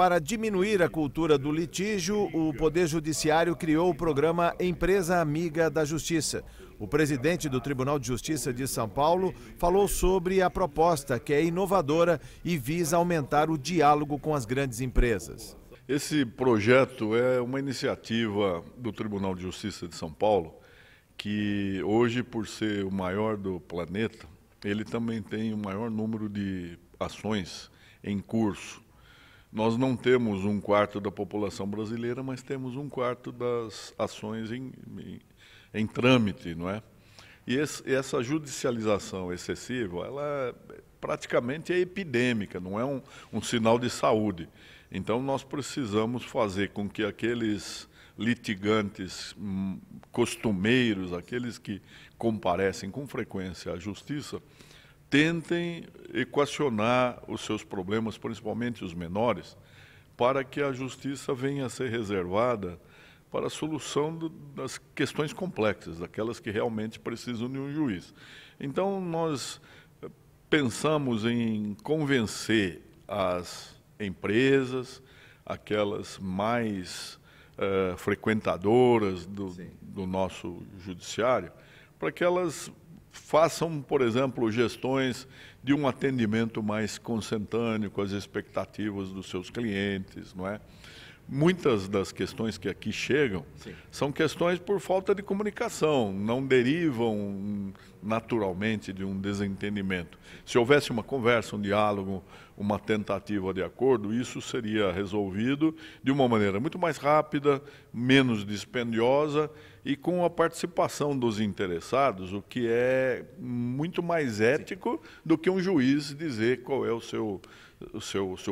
Para diminuir a cultura do litígio, o Poder Judiciário criou o programa Empresa Amiga da Justiça. O presidente do Tribunal de Justiça de São Paulo falou sobre a proposta, que é inovadora e visa aumentar o diálogo com as grandes empresas. Esse projeto é uma iniciativa do Tribunal de Justiça de São Paulo, que hoje, por ser o maior do planeta, ele também tem o maior número de ações em curso. Nós não temos 1/4 da população brasileira, mas temos 1/4 das ações em trâmite, não é? E essa judicialização excessiva, ela praticamente é epidêmica, não é um sinal de saúde. Então, nós precisamos fazer com que aqueles litigantes costumeiros, aqueles que comparecem com frequência à justiça, tentem equacionar os seus problemas, principalmente os menores, para que a justiça venha a ser reservada para a solução das questões complexas, daquelas que realmente precisam de um juiz. Então, nós pensamos em convencer as empresas, aquelas mais frequentadoras do nosso judiciário, para que elas façam, por exemplo, gestões de um atendimento mais consentâneo com as expectativas dos seus clientes, não é? Muitas das questões que aqui chegam são questões por falta de comunicação, não derivam naturalmente de um desentendimento. Se houvesse uma conversa, um diálogo, uma tentativa de acordo, isso seria resolvido de uma maneira muito mais rápida, menos dispendiosa e com a participação dos interessados, o que é muito mais ético do que um juiz dizer qual é o seu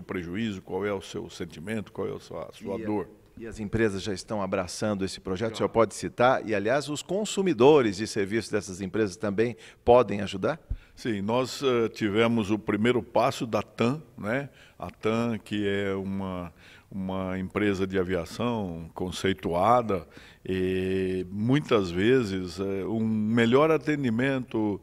prejuízo, qual é o seu sentimento, qual é a sua dor. E as empresas já estão abraçando esse projeto, o senhor pode citar? E, aliás, os consumidores de serviços dessas empresas também podem ajudar? Sim, nós tivemos o primeiro passo da TAM, né? A TAM, que é uma empresa de aviação conceituada, e muitas vezes um melhor atendimento,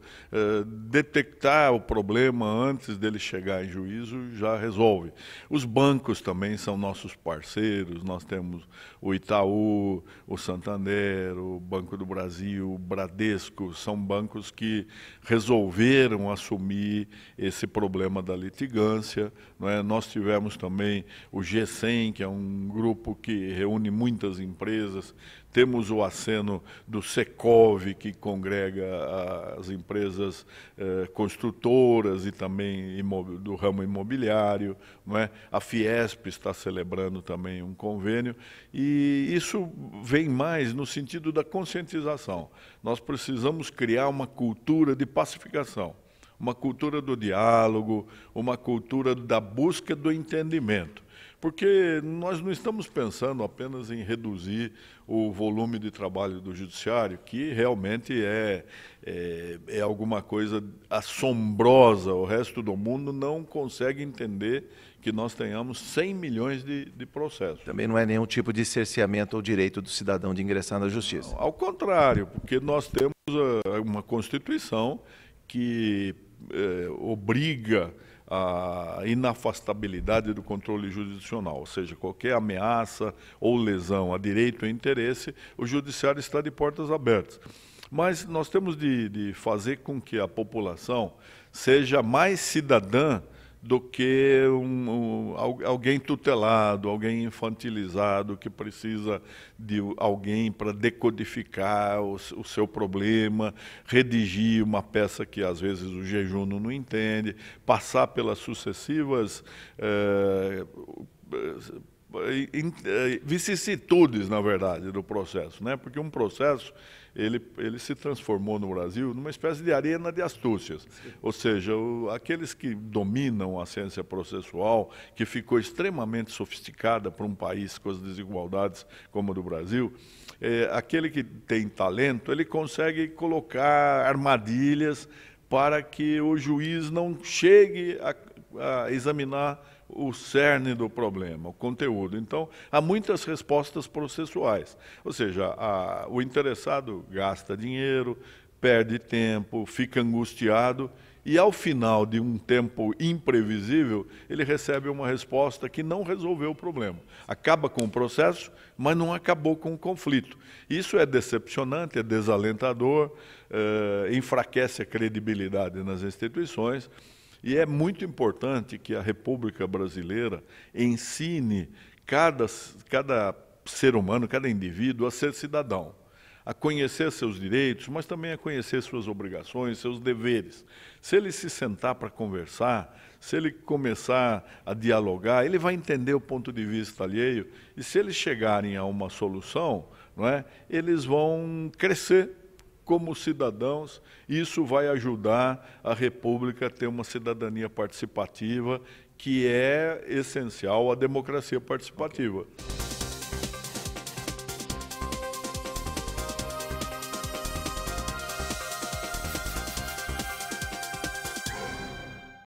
detectar o problema antes dele chegar em juízo já resolve. Os bancos também são nossos parceiros, nós temos o Itaú, o Santander, o Banco do Brasil, o Bradesco, são bancos que resolveram assumir esse problema da litigância, não é? Nós tivemos também o G100, que é um grupo que reúne muitas empresas. Temos o aceno do Secov, que congrega as empresas construtoras e também do ramo imobiliário, não é? A Fiesp está celebrando também um convênio, e isso vem mais no sentido da conscientização. Nós precisamos criar uma cultura de pacificação, uma cultura do diálogo, uma cultura da busca do entendimento. Porque nós não estamos pensando apenas em reduzir o volume de trabalho do judiciário, que realmente é alguma coisa assombrosa. O resto do mundo não consegue entender que nós tenhamos 100 milhões de processos. Também não é nenhum tipo de cerceamento ao direito do cidadão de ingressar na justiça. Não, ao contrário, porque nós temos uma Constituição que obriga a inafastabilidade do controle jurisdicional, ou seja, qualquer ameaça ou lesão a direito e interesse, o judiciário está de portas abertas. Mas nós temos de fazer com que a população seja mais cidadã do que alguém tutelado, alguém infantilizado, que precisa de alguém para decodificar o seu problema, redigir uma peça que às vezes o jejum não entende, passar pelas sucessivas vicissitudes, na verdade, do processo, né? Porque um processo, ele se transformou no Brasil numa espécie de arena de astúcias. Ou seja, aqueles que dominam a ciência processual, que ficou extremamente sofisticada para um país com as desigualdades como o do Brasil, aquele que tem talento, ele consegue colocar armadilhas para que o juiz não chegue a examinar o cerne do problema, o conteúdo. Então, há muitas respostas processuais. Ou seja, o interessado gasta dinheiro, perde tempo, fica angustiado e ao final de um tempo imprevisível, ele recebe uma resposta que não resolveu o problema. Acaba com o processo, mas não acabou com o conflito. Isso é decepcionante, é desalentador, enfraquece a credibilidade nas instituições, e é muito importante que a República Brasileira ensine cada ser humano, cada indivíduo a ser cidadão, a conhecer seus direitos, mas também a conhecer suas obrigações, seus deveres. Se ele se sentar para conversar, se ele começar a dialogar, ele vai entender o ponto de vista alheio, e se eles chegarem a uma solução, não é, eles vão crescer como cidadãos, e isso vai ajudar a República a ter uma cidadania participativa, que é essencial à democracia participativa.